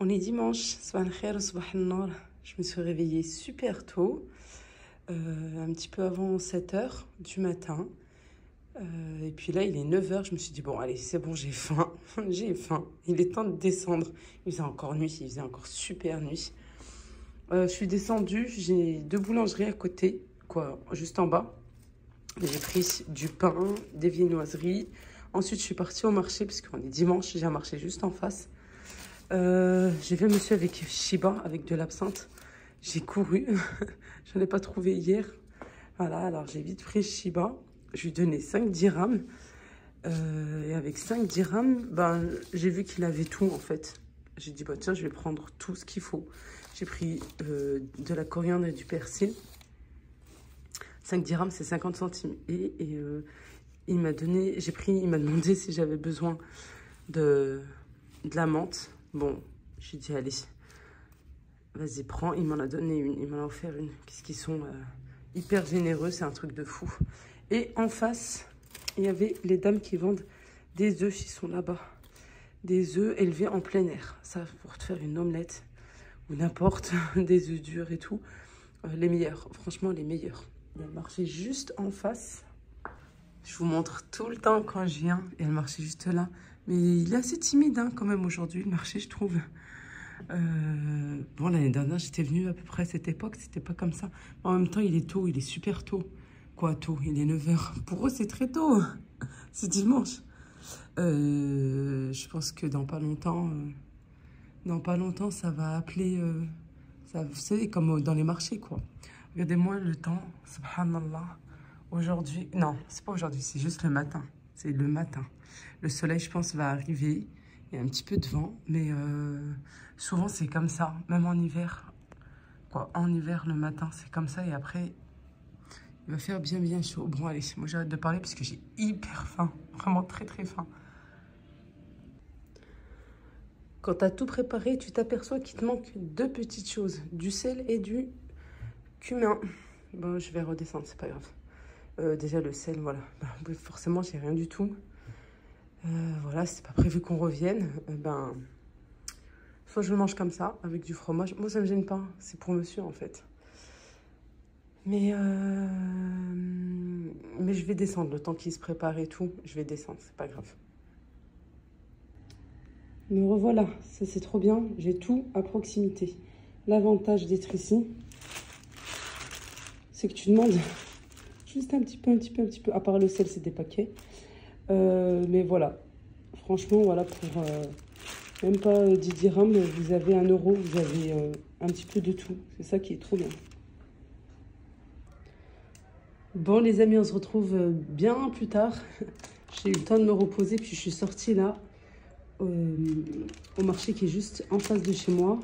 On est dimanche, sabah al-khair, sabah al-nour. Je me suis réveillée super tôt, un petit peu avant 7 heures du matin. Et puis là, il est 9 heures. Je me suis dit, bon, allez, c'est bon, j'ai faim. J'ai faim. Il est temps de descendre. Il faisait encore nuit, il faisait encore super nuit. Je suis descendue, j'ai 2 boulangeries à côté, quoi, juste en bas. J'ai pris du pain, des viennoiseries. Ensuite, je suis partie au marché, puisqu'on est dimanche, j'ai un marché juste en face. J'ai vu un monsieur avec Shiba, avec de l'absinthe. J'ai couru, je n'en ai pas trouvé hier. Voilà, alors j'ai vite pris Shiba. Je lui ai donné 5 dirhams. Et avec 5 dirhams, ben, j'ai vu qu'il avait tout en fait. J'ai dit, bah, tiens, je vais prendre tout ce qu'il faut. J'ai pris de la coriandre et du persil. 5 dirhams, c'est 50 centimes. Et il m'a donné, il m'a demandé si j'avais besoin de la menthe. Bon, j'ai dit, allez, vas-y, prends. Il m'en a donné une, il m'en a offert une. Qu'est-ce qu'ils sont hyper généreux, c'est un truc de fou. Et en face, il y avait les dames qui vendent des œufs, ils sont là-bas. Des œufs élevés en plein air. Ça, pour te faire une omelette ou n'importe, des œufs durs et tout. Les meilleurs, franchement, les meilleurs. Il y a le marché juste en face. Je vous montre tout le temps quand je viens. Il y a le marché juste là. Mais il est assez timide hein, quand même aujourd'hui, le marché, je trouve. Bon, l'année dernière, j'étais venue à peu près à cette époque. C'était pas comme ça. En même temps, il est tôt, il est super tôt. Quoi, tôt? Il est 9 h. Pour eux, c'est très tôt. C'est dimanche. Je pense que dans pas longtemps, ça va appeler... ça, vous savez, comme dans les marchés, quoi. Regardez-moi le temps. Subhanallah. Aujourd'hui... Non, c'est pas aujourd'hui, c'est juste le matin. C'est le matin. Le soleil, je pense, va arriver. Il y a un petit peu de vent, mais souvent, c'est comme ça. Même en hiver. Quoi, en hiver, le matin, c'est comme ça. Et après, il va faire bien chaud. Bon, allez, moi, j'arrête de parler parce que j'ai hyper faim. Vraiment très faim. Quand tu as tout préparé, tu t'aperçois qu'il te manque 2 petites choses. Du sel et du cumin. Bon, je vais redescendre, c'est pas grave. Déjà, le sel, voilà. Forcément, j'ai rien du tout. Voilà, c'est pas prévu qu'on revienne. Soit je le mange comme ça, avec du fromage. Moi, ça me gêne pas. C'est pour monsieur, en fait. Mais je vais descendre. Le temps qu'il se prépare et tout, je vais descendre. C'est pas grave. Me revoilà. Ça, c'est trop bien. J'ai tout à proximité. L'avantage d'être ici, c'est que tu demandes juste un petit peu. À part le sel, c'est des paquets. Mais voilà. Franchement, voilà, pour même pas 10 dirhams, vous avez 1 euro, vous avez un petit peu de tout. C'est ça qui est trop bien. Bon, les amis, on se retrouve bien plus tard. J'ai eu le temps de me reposer, puis je suis sortie là, au marché qui est juste en face de chez moi.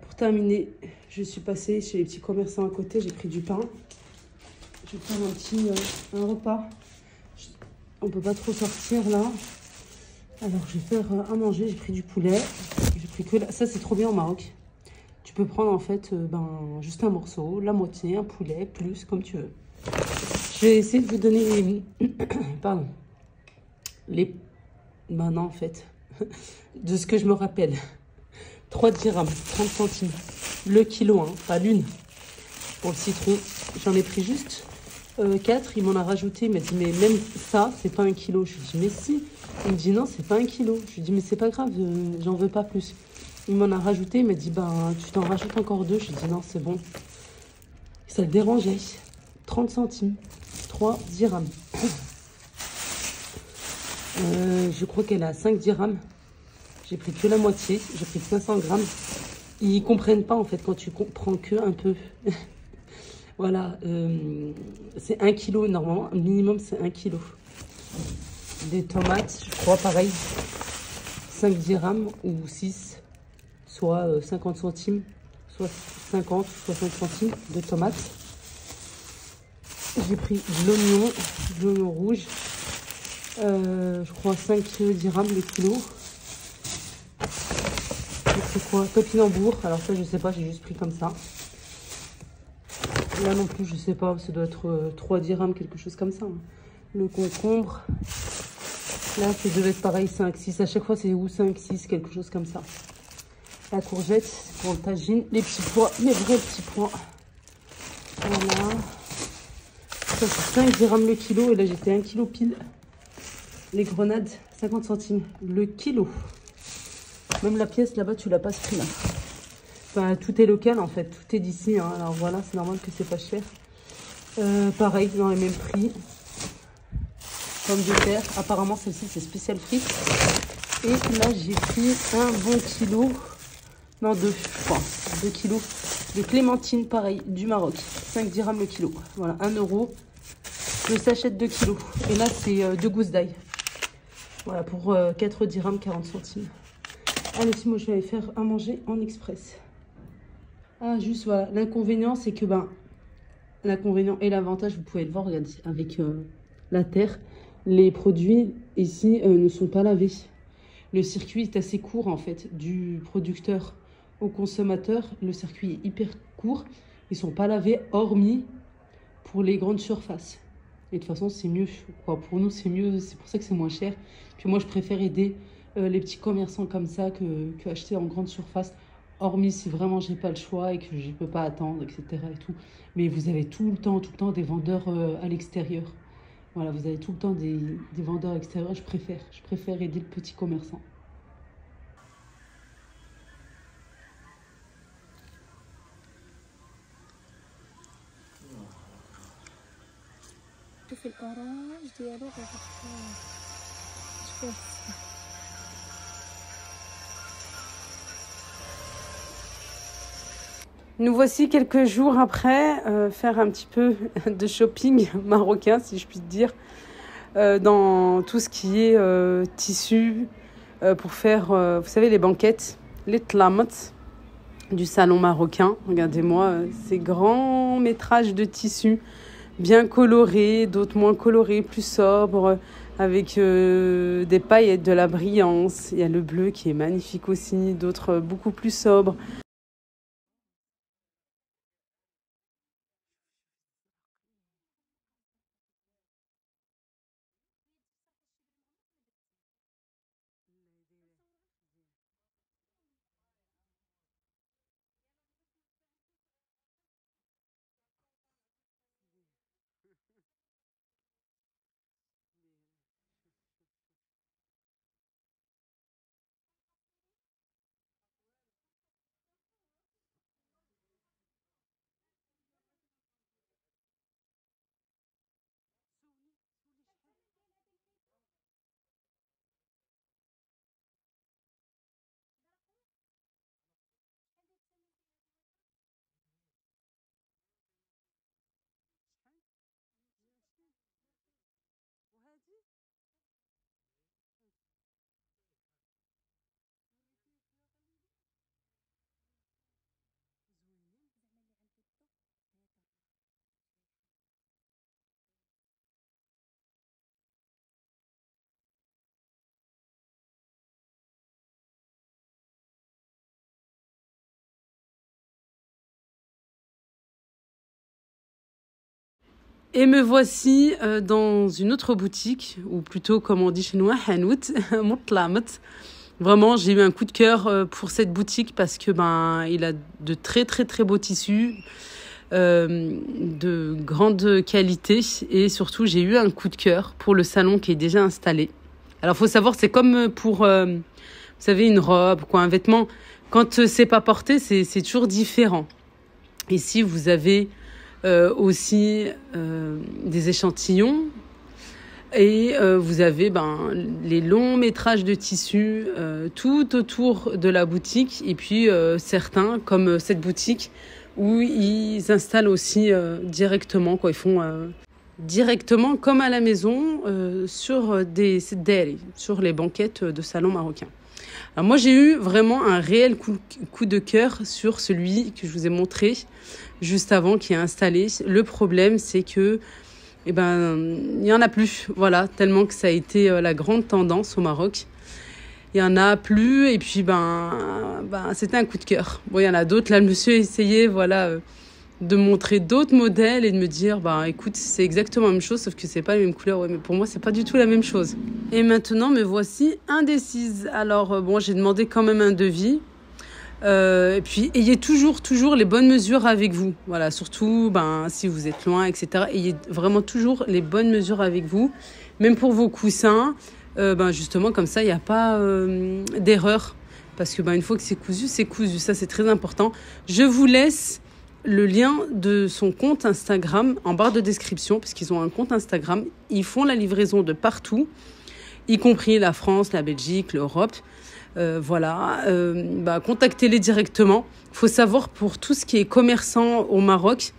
Pour terminer, je suis passée chez les petits commerçants à côté, j'ai pris du pain. Je vais faire un repas. On peut pas trop sortir là. Alors, je vais faire à manger. J'ai pris du poulet. J'ai pris que là. Ça, c'est trop bien au Maroc. Tu peux prendre en fait juste un morceau, la moitié, un poulet, plus, comme tu veux. Je vais essayer de vous donner pardon. Maintenant, en fait, de ce que je me rappelle. 3 dirhams, 30 centimes. Le kilo, hein, pas l'une. Pour le citron, j'en ai pris juste 4. Il m'en a rajouté. Il m'a dit, mais même ça, c'est pas 1 kilo. Je lui ai dit, mais si. Il me dit, non, c'est pas 1 kilo. Je lui ai dit, mais c'est pas grave, j'en veux pas plus. Il m'en a rajouté. Il m'a dit, ben, tu t'en rajoutes encore 2. Je lui ai dit, non, c'est bon. Ça le dérangeait. 30 centimes. 3 dirhams. Je crois qu'elle a 5 dirhams. J'ai pris que la moitié. J'ai pris 500 grammes. Ils comprennent pas, en fait, quand tu prends que un peu. Voilà. C'est 1 kilo, normalement. Minimum, c'est 1 kilo. Des tomates, je crois, pareil. 5 dirhams ou 6. Soit 50 centimes. Soit 50 ou 60 centimes de tomates. J'ai pris de l'oignon rouge. Je crois 5 dirhams le kilo. C'est quoi? Topinambour. Alors ça, je sais pas, j'ai juste pris comme ça. Là non plus, je sais pas, ça doit être 3 dirhams, quelque chose comme ça. Le concombre. Là, ça devait être pareil, 5, 6. À chaque fois, c'est où 5, 6, quelque chose comme ça. La courgette, c'est pour le tagine. Les petits pois, les vrais petits pois. Voilà. Ça, c'est 5 dirhams le kilo. Et là, j'étais 1 kilo pile. Les grenades, 50 centimes le kilo. Même la pièce, là-bas, tu l'as pas ce prix-là. Enfin, tout est local, en fait. Tout est d'ici. Hein. Alors voilà, c'est normal que c'est pas cher. Pareil, dans les mêmes prix. Pommes de terre. Apparemment, celle-ci, c'est spécial frites. Et là, j'ai pris un bon kilo. Non, 2, je crois. 2 kilos de clémentine, pareil, du Maroc. 5 dirhams le kilo. Voilà, 1 euro. Le sachet de 2 kilos. Et là, c'est 2 gousses d'ail. Voilà, pour 4 dirhams, 40 centimes. Allez, si moi, je vais aller faire à manger en express. Ah, juste, voilà. L'inconvénient, c'est que, l'inconvénient et l'avantage, vous pouvez le voir, regardez, avec la terre. Les produits, ici, ne sont pas lavés. Le circuit est assez court, en fait, du producteur au consommateur. Le circuit est hyper court. Ils ne sont pas lavés, hormis pour les grandes surfaces. Et de toute façon, c'est mieux. Quoi. Pour nous, c'est mieux. C'est pour ça que c'est moins cher. Puis moi, je préfère aider les petits commerçants comme ça que acheter en grande surface. Hormis si vraiment, j'ai pas le choix et que je ne peux pas attendre, etc. Et tout. Mais vous avez tout le temps des vendeurs à l'extérieur. Voilà, vous avez tout le temps des vendeurs extérieurs. Je préfère aider le petit commerçant. شوفي الأوراج ديالو شوفي. Nous voici quelques jours après faire un petit peu de shopping marocain, si je puis dire, dans tout ce qui est tissu pour faire, vous savez, les banquettes, les tlamat du salon marocain. Regardez-moi ces grands métrages de tissu bien colorés, d'autres moins colorés, plus sobres, avec des paillettes, de la brillance. Il y a le bleu qui est magnifique aussi, d'autres beaucoup plus sobres. Et me voici dans une autre boutique, ou plutôt comme on dit chez nous, un hanout, mutlamat. Vraiment, j'ai eu un coup de cœur pour cette boutique parce que il a de très très très beaux tissus, de grande qualité, et surtout j'ai eu un coup de cœur pour le salon qui est déjà installé. Alors faut savoir, c'est comme pour, vous savez, une robe, quoi, un vêtement. Quand c'est pas porté, c'est toujours différent. Ici, vous avez aussi des échantillons et vous avez les longs métrages de tissus tout autour de la boutique, et puis certains comme cette boutique où ils installent aussi directement, quoi. Ils font directement comme à la maison sur sur les banquettes de salon marocain. Alors moi, j'ai eu vraiment un réel coup de cœur sur celui que je vous ai montré juste avant, qui est installé. Le problème, c'est que il y en a plus, voilà, tellement que ça a été la grande tendance au Maroc. Il y en a plus, et puis c'était un coup de cœur. Bon, il y en a d'autres. Là, le monsieur a essayé, voilà, de montrer d'autres modèles et de me dire, écoute, c'est exactement la même chose, sauf que c'est pas la même couleur. Ouais, mais pour moi, c'est pas du tout la même chose. Et maintenant, me voici indécise. Alors, j'ai demandé quand même un devis. Et puis, ayez toujours les bonnes mesures avec vous. Voilà, surtout si vous êtes loin, etc. Ayez vraiment toujours les bonnes mesures avec vous. Même pour vos coussins, justement, comme ça, il n'y a pas d'erreur. Parce que une fois que c'est cousu. Ça, c'est très important. Je vous laisse le lien de son compte Instagram en barre de description, parce qu'ils ont un compte Instagram. Ils font la livraison de partout, y compris la France, la Belgique, l'Europe. Contactez-les directement. Il faut savoir, pour tout ce qui est commerçant au Maroc,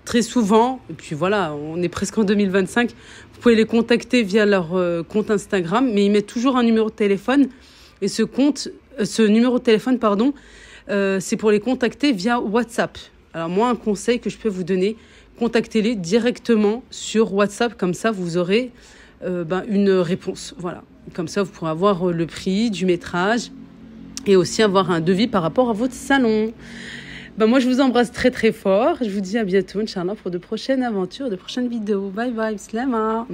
très souvent, et puis voilà, on est presque en 2025, vous pouvez les contacter via leur compte Instagram, mais ils mettent toujours un numéro de téléphone. Et ce numéro de téléphone, c'est pour les contacter via WhatsApp. Alors moi, un conseil que je peux vous donner, contactez-les directement sur WhatsApp. Comme ça, vous aurez une réponse. Voilà. Comme ça, vous pourrez avoir le prix du métrage et aussi avoir un devis par rapport à votre salon. Moi, je vous embrasse très, très fort. Je vous dis à bientôt, Inch'Allah, pour de prochaines aventures, de prochaines vidéos. Bye bye, Slama.